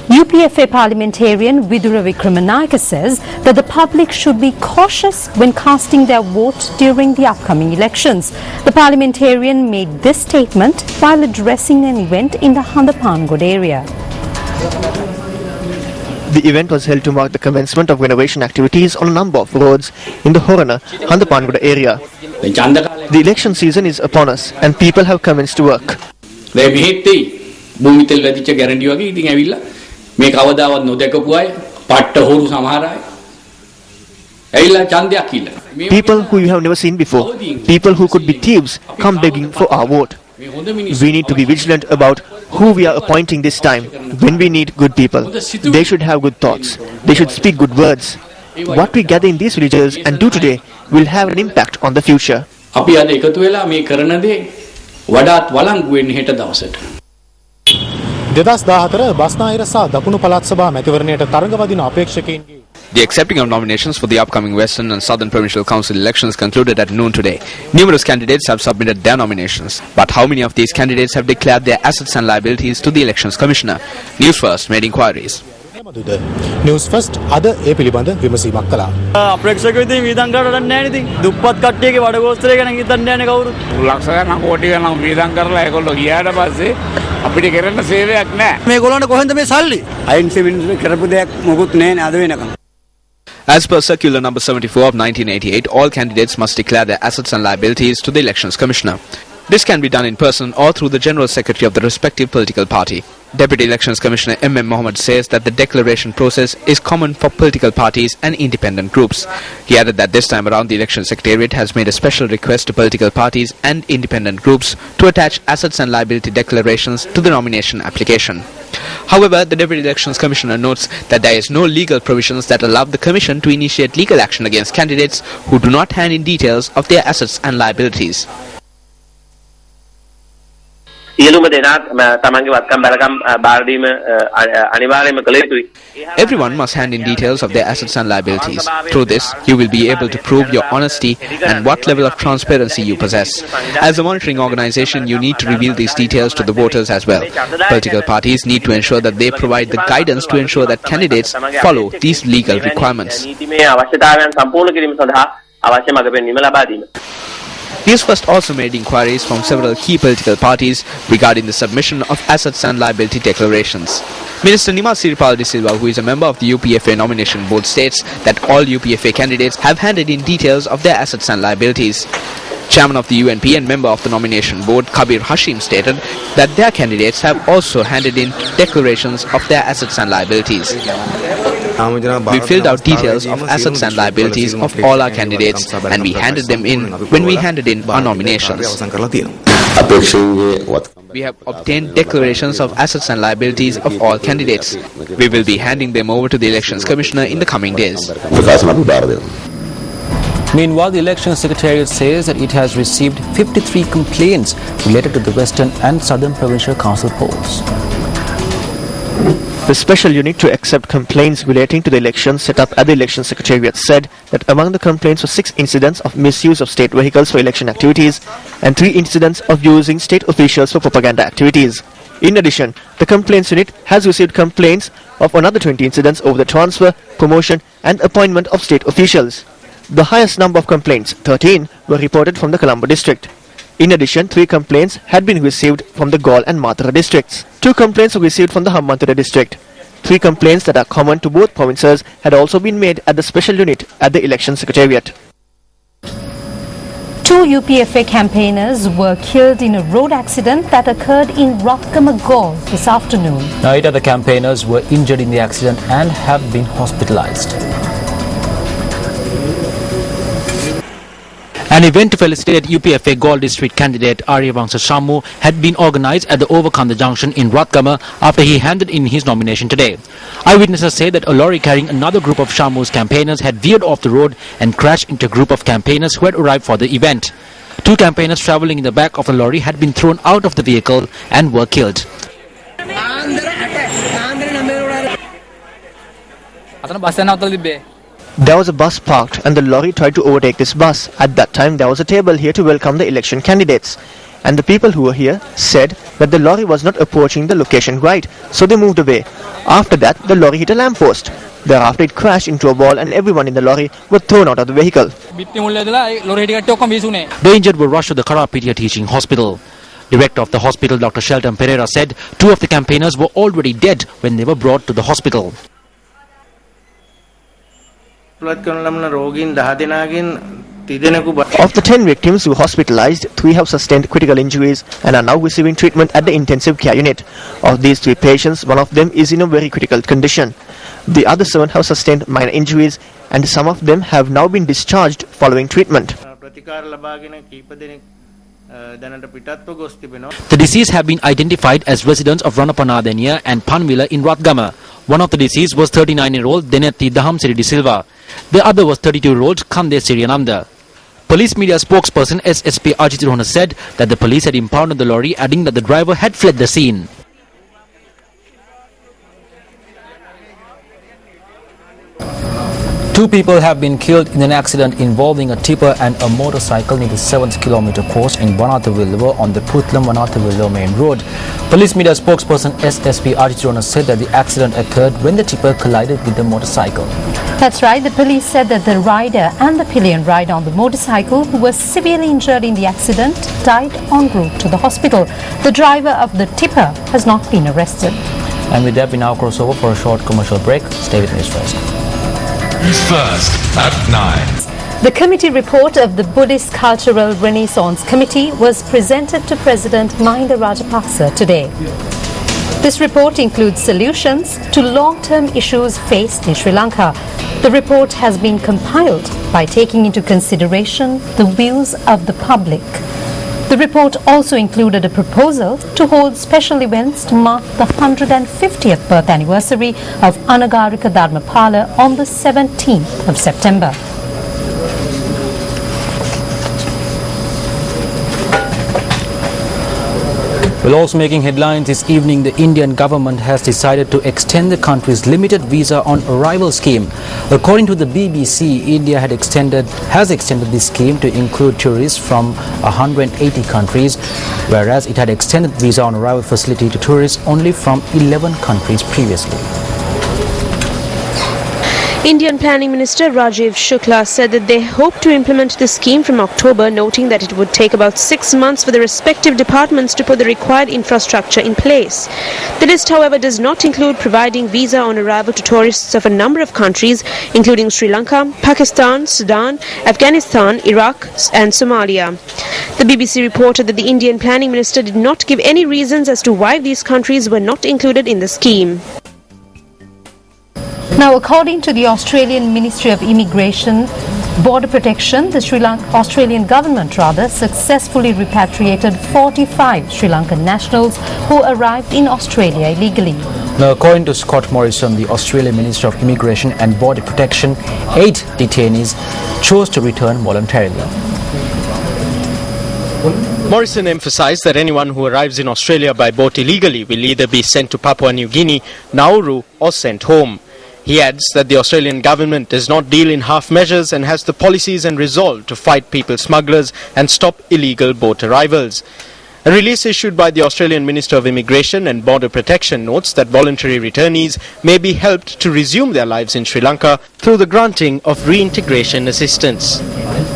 UPFA parliamentarian Vidura Vikramanayake says that the public should be cautious when casting their vote during the upcoming elections. The parliamentarian made this statement while addressing an event in the Handapangod area. The event was held to mark the commencement of renovation activities on a number of roads in the Horana, Handapangod area. The election season is upon us and people have commenced to work. මේ කවදාවත් නොදකපු අය පට්ට හොරු සමහර අය ඇවිල්ලා ඡන්දයක් ඉල්ල. People who you have never seen before, people who could be thieves, come begging for our vote. We need to be vigilant about who we are appointing this time. When we need good people, they should have good thoughts. They should speak good words. What we gather in these villages and do today will have an impact on the future. අපි අද එකතු වෙලා මේ කරන දේ වඩාත් වළංගු වෙන්න හෙට දවසට. 2014 බස්නාහිර සහ දකුණු පළාත් සභා මැතිවරණයට තරඟ වදින අපේක්ෂකයින්ගේ The accepting of nominations for the upcoming Western and Southern Provincial Council elections concluded at noon today. Numerous candidates have submitted their nominations. But how many of these candidates have declared their assets and liabilities to the Elections Commissioner? Newsfirst made inquiries. Newsfirst අද ඒ පිළිබඳ විමසීමක් කළා. අපේක්ෂකයෝ ඉතින් වීදම් කරලා දන්නේ නැහැ ඉතින්. දුප්පත් කට්ටියගේ වඩගෝස්තරය ගැන හිතන්නේ නැහැ නේ කවුරුත්. ලක්ෂ ගණන් කෝටි ගණන් වීදම් කරලා ඒගොල්ලෝ ගියාට පස්සේ අපිට කරන්න සේවයක් නැහැ. මේගොල්ලන්ට කොහෙන්ද මේ සල්ලි? අයින්සේ මිනිස්සු කරපු දෙයක් මොකුත් නැහැ නේ අද වෙනකම්. As per Circular number 74 of 1988, all candidates must declare their assets and liabilities to the Elections Commissioner. This can be done in person or through the General Secretary of the respective political party. Deputy Elections Commissioner M.M. Mohammed says that the declaration process is common for political parties and independent groups. He added that this time around the Election Secretariat has made a special request to political parties and independent groups to attach assets and liability declarations to the nomination application. However, the Deputy Elections Commissioner notes that there is no legal provisions that allow the Commission to initiate legal action against candidates who do not hand in details of their assets and liabilities. Everyone must hand in details of their assets and liabilities. Through this, you will be able to prove your honesty and what level of transparency you possess. As a monitoring organization, you need to reveal these details to the voters as well. Political parties need to ensure that they provide the guidance to ensure that candidates follow these legal requirements. Newsfirst also made inquiries from several key political parties regarding the submission of assets and liability declarations. Minister Nima Siripal de Silva, who is a member of the UPFA nomination board, states that all UPFA candidates have handed in details of their assets and liabilities. Chairman of the UNP and member of the nomination board, Kabir Hashim, stated that their candidates have also handed in declarations of their assets and liabilities. We filled out details of assets and liabilities of all our candidates and we handed them in when we handed in our nominations. We have obtained declarations of assets and liabilities of all candidates. We will be handing them over to the Elections Commissioner in the coming days. Meanwhile, the Elections Secretariat says that it has received 53 complaints related to the Western and Southern Provincial Council polls. The special unit to accept complaints relating to the elections set up at the Election Secretariat said that among the complaints were 6 incidents of misuse of state vehicles for election activities and 3 incidents of using state officials for propaganda activities. In addition, the complaints unit has received complaints of another 20 incidents over the transfer, promotion and appointment of state officials. The highest number of complaints, 13, were reported from the Colombo district. In addition, 3 complaints had been received from the Gaul and Mathura districts. 2 complaints were received from the Hambantota district. 3 complaints that are common to both provinces had also been made at the special unit at the Election Secretariat. 2 UPFA campaigners were killed in a road accident that occurred in Rothgama, Gaul this afternoon. 8 other campaigners were injured in the accident and have been hospitalized. An event to felicitate UPFA Gaul District candidate Aryavangsa Shammu had been organized at the Overkanda Junction in Rothgama after he handed in his nomination today. Eyewitnesses say that a lorry carrying another group of Shammu's campaigners had veered off the road and crashed into a group of campaigners who had arrived for the event. 2 campaigners travelling in the back of the lorry had been thrown out of the vehicle and were killed. There was a bus parked and the lorry tried to overtake this bus. At that time, there was a table here to welcome the election candidates. and the people who were here said that the lorry was not approaching the location right, so they moved away. After that, the lorry hit a lamppost. Thereafter, it crashed into a wall and everyone in the lorry were thrown out of the vehicle. The injured were rushed to the Karapitia Teaching Hospital. Director of the hospital, Dr. Shelton Pereira, said 2 of the campaigners were already dead when they were brought to the hospital. Of the 10 victims who were hospitalized, 3 have sustained critical injuries and are now receiving treatment at the intensive care unit. Of these 3 patients, one of them is in a very critical condition. The other 7 have sustained minor injuries and some of them have now been discharged following treatment. The deceased have been identified as residents of Ranapanadenia and Panvilla in Rathgama. One of the deceased was 39-year-old Deneti Dahamsiri De Silva. The other was 32-year-old Kande Siriananda. Police media spokesperson SSP Ajit Rohana said that the police had impounded the lorry, adding that the driver had fled the scene. Two people have been killed in an accident involving a tipper and a motorcycle near the 7th kilometer course in Vanathavilluva on the Putlam-Vanathavilluva main road. Police media spokesperson SSP Ajit Rohana said that the accident occurred when the tipper collided with the motorcycle. That's right. The police said that the rider and the pillion rider on the motorcycle, who was severely injured in the accident, died en route to the hospital. The driver of the tipper has not been arrested. And with that, we now cross over for a short commercial break. Stay with Newsfirst. Newsfirst at 9. The committee report of the Buddhist Cultural Renaissance Committee was presented to President Mahinda Rajapaksa today. This report includes solutions to long-term issues faced in Sri Lanka. The report has been compiled by taking into consideration the views of the public. The report also included a proposal to hold special events to mark the 150th birth anniversary of Anagarika Dharmapala on the 17th of September. Well, also making headlines this evening, the Indian government has decided to extend the country's limited visa on arrival scheme. According to the BBC, India has extended this scheme to include tourists from 180 countries, whereas it had extended visa on arrival facility to tourists only from 11 countries previously. Indian Planning Minister Rajiv Shukla said that they hope to implement the scheme from October, noting that it would take about 6 months for the respective departments to put the required infrastructure in place. The list, however, does not include providing visa on arrival to tourists of a number of countries, including Sri Lanka, Pakistan, Sudan, Afghanistan, Iraq and Somalia. The BBC reported that the Indian Planning Minister did not give any reasons as to why these countries were not included in the scheme. Now, according to the Australian Ministry of Immigration, Border Protection, the Australian government successfully repatriated 45 Sri Lankan nationals who arrived in Australia illegally. Now, according to Scott Morrison, the Australian Minister of Immigration and Border Protection, 8 detainees chose to return voluntarily. Morrison emphasised that anyone who arrives in Australia by boat illegally will either be sent to Papua New Guinea, Nauru or sent home. He adds that the Australian government does not deal in half measures and has the policies and resolve to fight people smugglers and stop illegal boat arrivals. A release issued by the Australian Minister of Immigration and Border Protection notes that voluntary returnees may be helped to resume their lives in Sri Lanka through the granting of reintegration assistance.